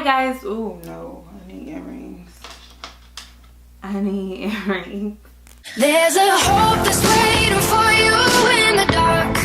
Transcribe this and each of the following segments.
Hi guys. Oh no, I need earrings. There's a hope that's waiting for you in the dark.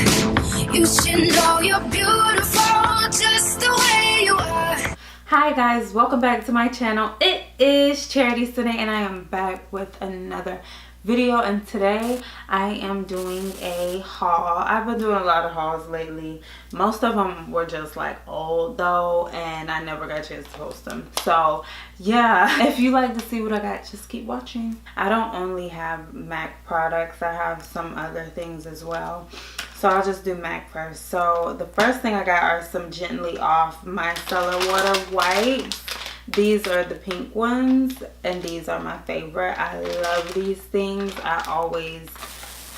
You should know you're beautiful just the way you are. Hi guys, welcome back to my channel. It is Chariti Sinae and I am back with another video, and today I am doing a haul. I've been doing a lot of hauls lately. Most of them were just like old though, and I never got a chance to post them. So yeah, if you like to see what I got, just keep watching. I don't only have MAC products, I have some other things as well. So I'll just do MAC first. So the first thing I got are some Gently Off Micellar Water Wipes. These are the pink ones, and these are my favorite. I love these things. I always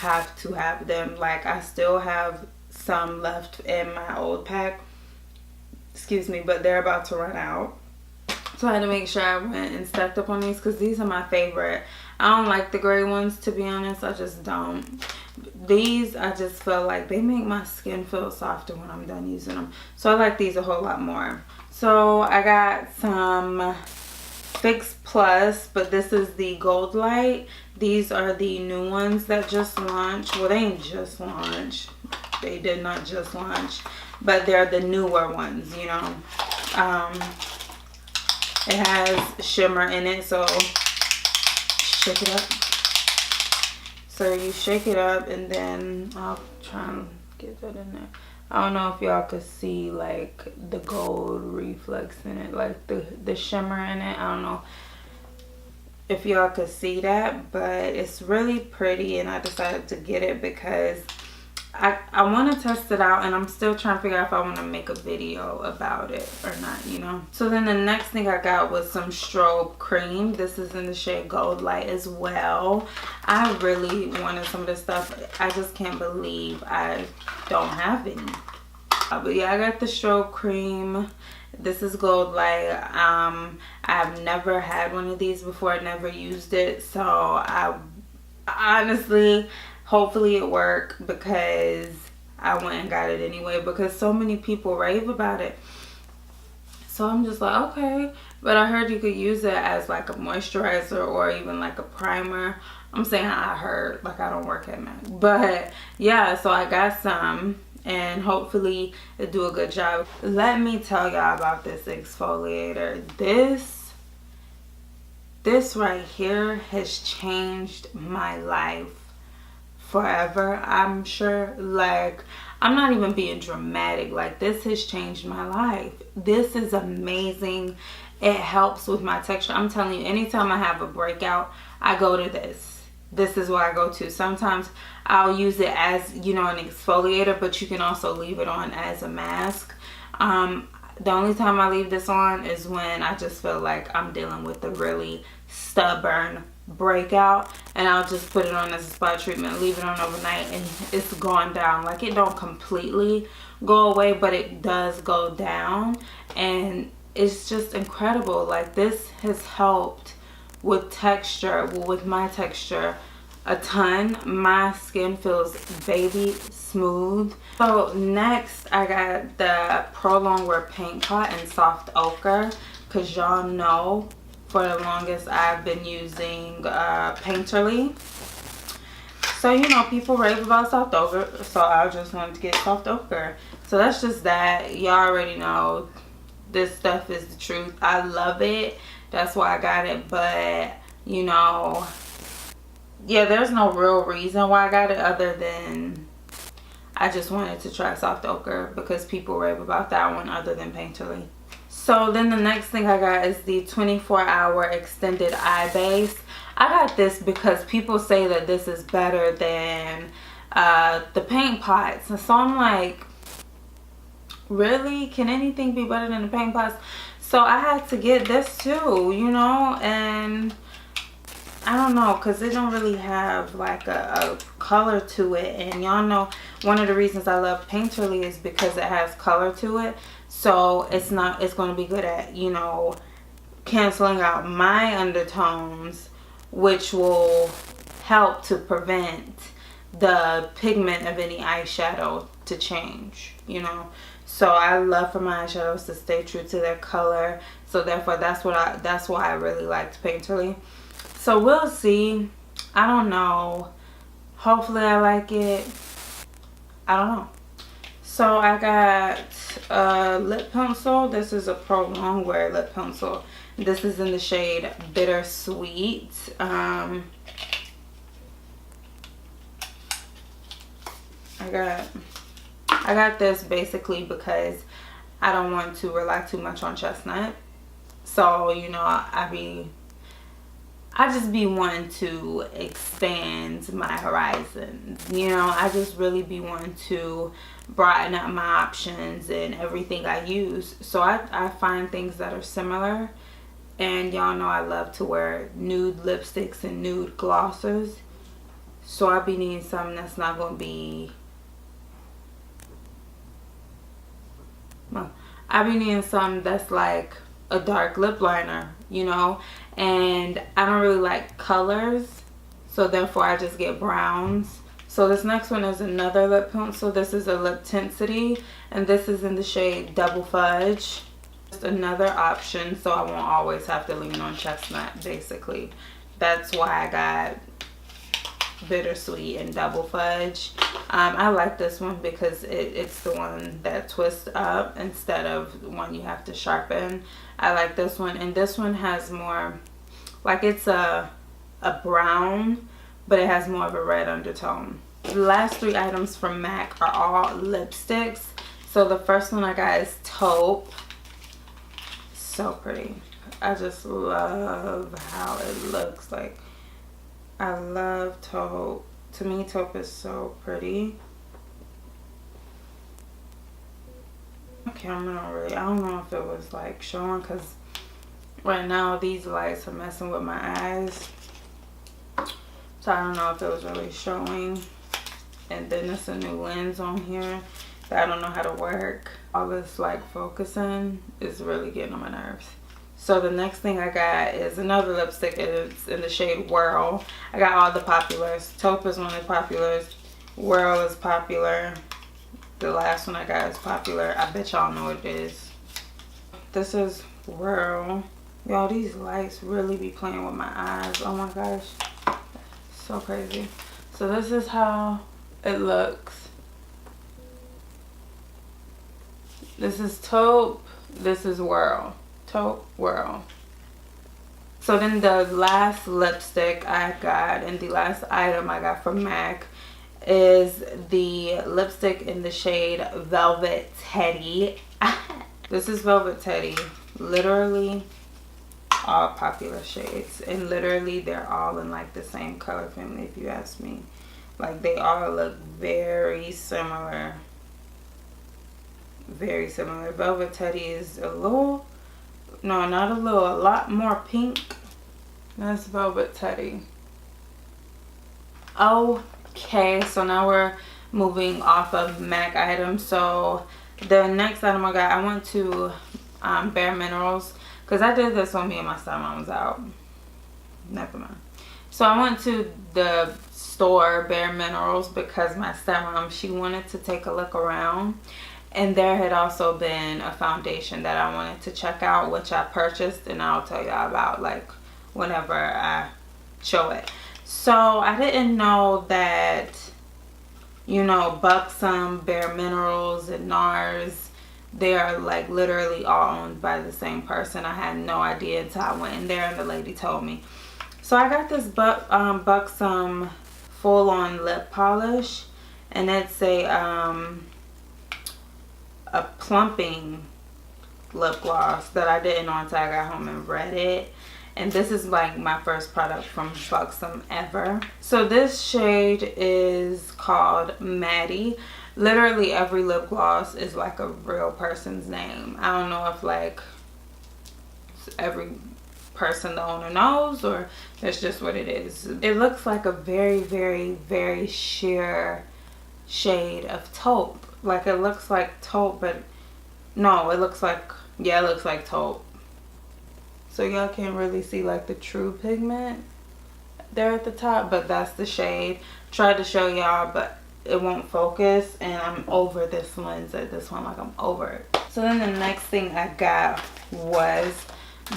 have to have them. Like, I still have some left in my old pack. Excuse me, but they're about to run out. So I had to make sure I went and stacked up on these because these are my favorite. I don't like the gray ones, to be honest. I just don't. These, I just feel like they make my skin feel softer when I'm done using them. So I like these a whole lot more. So I got some Fix Plus, but this is the Gold Light. These are the new ones that just launched. Well, they ain't just launched. They did not just launch, but they're the newer ones, you know. It has shimmer in it, so shake it up. So you shake it up, and then I'll try and get that in there. I don't know if y'all could see like the gold reflex in it, like the shimmer in it. I don't know if y'all could see that, but it's really pretty, and I decided to get it because I want to test it out, and I'm still trying to figure out if I want to make a video about it or not, you know. So then the next thing I got was some strobe cream. This is in the shade Gold Light as well. I really wanted some of this stuff. I just can't believe I don't have any. But yeah, I got the strobe cream. This is Gold Light. I've never had one of these before. I never used it, so I honestly, hopefully it worked, because I went and got it anyway because so many people rave about it. So I'm just like, okay. But I heard you could use it as like a moisturizer or even like a primer. I'm saying I heard, like I don't work at MAC. But yeah, so I got some, and hopefully it'll do a good job. Let me tell y'all about this exfoliator. This right here has changed my life forever, I'm sure. Like, I'm not even being dramatic. Like, this has changed my life. This is amazing. It helps with my texture. I'm telling you, anytime I have a breakout, I go to this. This is what I go to. Sometimes I'll use it as, you know, an exfoliator, but you can also leave it on as a mask. The only time I leave this on is when I just feel like I'm dealing with a really stubborn breakout, and I'll just put it on as a spot treatment, leave it on overnight, and it's gone down. Like, it don't completely go away, but it does go down, and it's just incredible. Like, this has helped with texture, with my texture a ton. My skin feels baby smooth. So next I got the Pro Longwear Paint Pot in Soft Ochre, because y'all know for the longest I've been using Painterly. So, you know, people rave about Soft Ochre, so I just wanted to get Soft Ochre. So that's just that. Y'all already know this stuff is the truth. I love it. That's why I got it. But, you know, yeah, there's no real reason why I got it other than I just wanted to try Soft Ochre because people rave about that one other than Painterly. So then the next thing I got is the 24-hour extended eye base. I got this because people say that this is better than the paint pots. And so I'm like, really? Can anything be better than the paint pots? So I had to get this too, you know, and I don't know, because it don't really have like a color to it. And y'all know one of the reasons I love Painterly is because it has color to it. So it's going to be good at, you know, canceling out my undertones, which will help to prevent the pigment of any eyeshadow to change, you know. So I love for my eyeshadows to stay true to their color. So therefore that's why I really liked Painterly. So we'll see. I don't know. Hopefully I like it. I don't know. So I got a lip pencil. This is a Pro Longwear lip pencil. This is in the shade Bittersweet. I got this basically because I don't want to rely too much on chestnut. So, you know, I just be wanting to expand my horizons. You know, I just really be wanting to broaden up my options and everything I use. So I find things that are similar. And y'all know I love to wear nude lipsticks and nude glosses. So I be needing something that's not going to be... Well, I be needing something that's like a dark lip liner, you know. And I don't really like colors. So therefore I just get browns. So this next one is another lip pencil. This is a Lip Tensity. And this is in the shade Double Fudge. Just another option so I won't always have to lean on chestnut, basically. That's why I got Bittersweet and Double Fudge. I like this one because it's the one that twists up instead of the one you have to sharpen. I like this one. And this one has more, like it's a brown, but it has more of a red undertone. The last three items from MAC are all lipsticks. So the first one I got is Taupe. So pretty. I just love how it looks. Like, I love Taupe. To me, Taupe is so pretty. Camera really, I don't know if it was like showing because right now these lights are messing with my eyes. So I don't know if it was really showing. And then there's a new lens on here that I don't know how to work. All this like focusing is really getting on my nerves. So the next thing I got is another lipstick. It's in the shade Whirl. I got all the populars. Taupe is one of the populars. Whirl is popular. The last one I got is popular. I bet y'all know what it is. This is Whirl. Y'all, these lights really be playing with my eyes. Oh my gosh. So crazy. So this is how it looks. This is Taupe. This is Whirl. Taupe, Whirl. So then the last lipstick I got and the last item I got from MAC is the lipstick in the shade Velvet Teddy. This is Velvet Teddy. Literally all popular shades. And literally they're all in like the same color family if you ask me. Like they all look very similar. Very similar. Velvet Teddy is a little... No, not a little. A lot more pink. That's Velvet Teddy. Okay, so now we're moving off of MAC items. So the next item I got, I went to Bare Minerals because I did this when me and my stepmom was out. Never mind. So I went to the store Bare Minerals because my stepmom, she wanted to take a look around. And there had also been a foundation that I wanted to check out, which I purchased, and I'll tell y'all about like whenever I show it. So I didn't know that, you know, BUXOM, Bare Minerals, and NARS, they are like literally all owned by the same person. I had no idea until I went in there and the lady told me. So I got this BUXOM full-on lip polish, and it's a plumping lip gloss that I didn't know until I got home and read it. And this is like my first product from BUXOM ever. So this shade is called Maddie. Literally every lip gloss is like a real person's name. I don't know if like every person the owner knows or that's just what it is. It looks like a very, very, very sheer shade of taupe. Like it looks like taupe, but no, it looks like, yeah, it looks like taupe. So y'all can't really see like the true pigment there at the top, but that's the shade. Tried to show y'all, but it won't focus, and I'm over this lens at this one. Like, I'm over it. So then the next thing I got was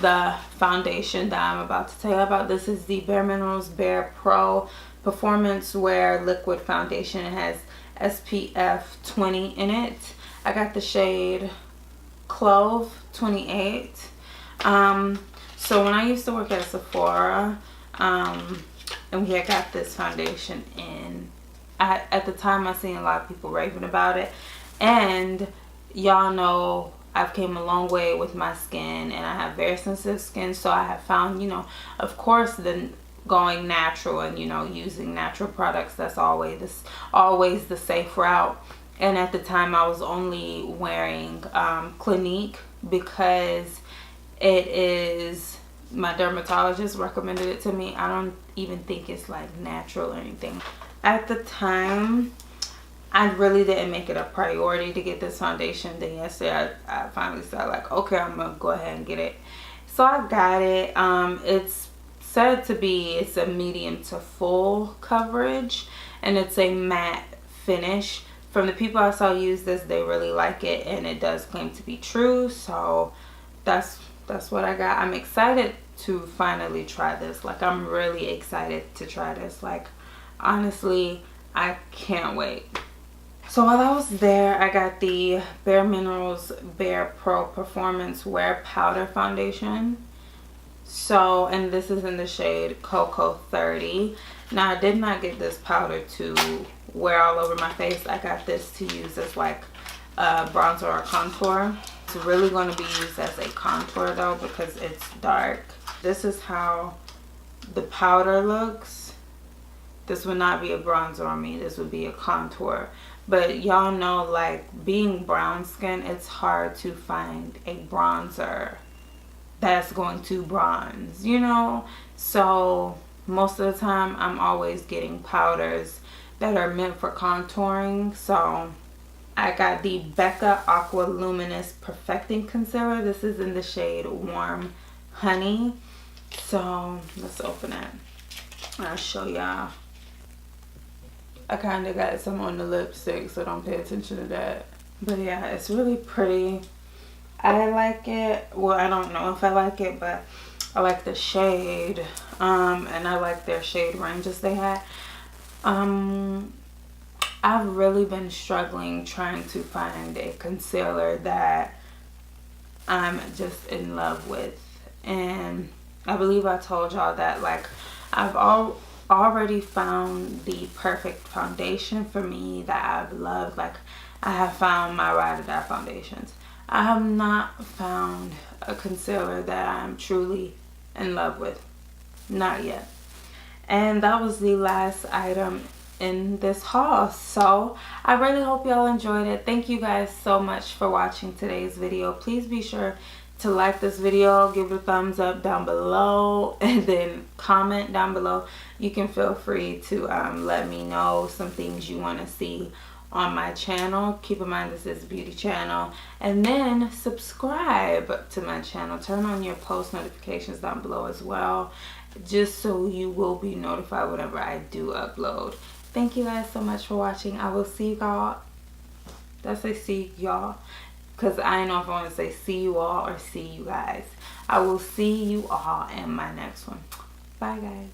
the foundation that I'm about to tell you about. This is the Bare Minerals Bare Pro Performance Wear Liquid Foundation. It has SPF 20 in it. I got the shade Clove 28. So when I used to work at Sephora, and we had got this foundation in, at the time I seen a lot of people raving about it, and y'all know I've came a long way with my skin, and I have very sensitive skin, so I have found, you know, of course, going natural and, you know, using natural products, that's always the safe route. And at the time I was only wearing Clinique because it is, my dermatologist recommended it to me. I don't even think it's like natural or anything. At the time, I really didn't make it a priority to get this foundation. Then yesterday I finally said, like, okay, I'm gonna go ahead and get it. So I got it. It's said to be, it's a medium to full coverage, and it's a matte finish. From the people I saw use this, they really like it, and it does claim to be true. So that's what I got. I'm excited to finally try this. Like, I'm really excited to try this. Like, honestly, I can't wait. So while I was there, I got the Bare Minerals Bare Pro Performance Wear Powder Foundation. So, and this is in the shade Cocoa 30. Now, I did not get this powder to wear all over my face. I got this to use as like a bronzer or contour. It's really going to be used as a contour though, because it's dark. This is how the powder looks. This would not be a bronzer on me. This would be a contour. But y'all know, like, being brown skin, it's hard to find a bronzer that's going to bronze, you know? So most of the time I'm always getting powders that are meant for contouring. So I got the Becca Aqua Luminous Perfecting Concealer. This is in the shade Warm Honey. So let's open it. I'll show y'all. I kind of got some on the lipstick, so don't pay attention to that. But yeah, it's really pretty. I like it. Well, I don't know if I like it, but I like the shade. And I like their shade ranges they had. I've really been struggling trying to find a concealer that I'm just in love with. And I believe I told y'all that, like, I've already found the perfect foundation for me that I've loved. Like, I have found my ride or die foundations. I have not found a concealer that I'm truly in love with. Not yet. And that was the last item in this haul. So I really hope y'all enjoyed it. Thank you guys so much for watching today's video. Please be sure to like this video, give it a thumbs up down below, and then comment down below. You can feel free to let me know some things you want to see on my channel. Keep in mind this is a beauty channel. And then subscribe to my channel. Turn on your post notifications down below as well, just so you will be notified whenever I do upload. Thank you guys so much for watching. I will see y'all. Did I say see y'all? Because I don't know if I want to say see you all or see you guys. I will see you all in my next one. Bye, guys.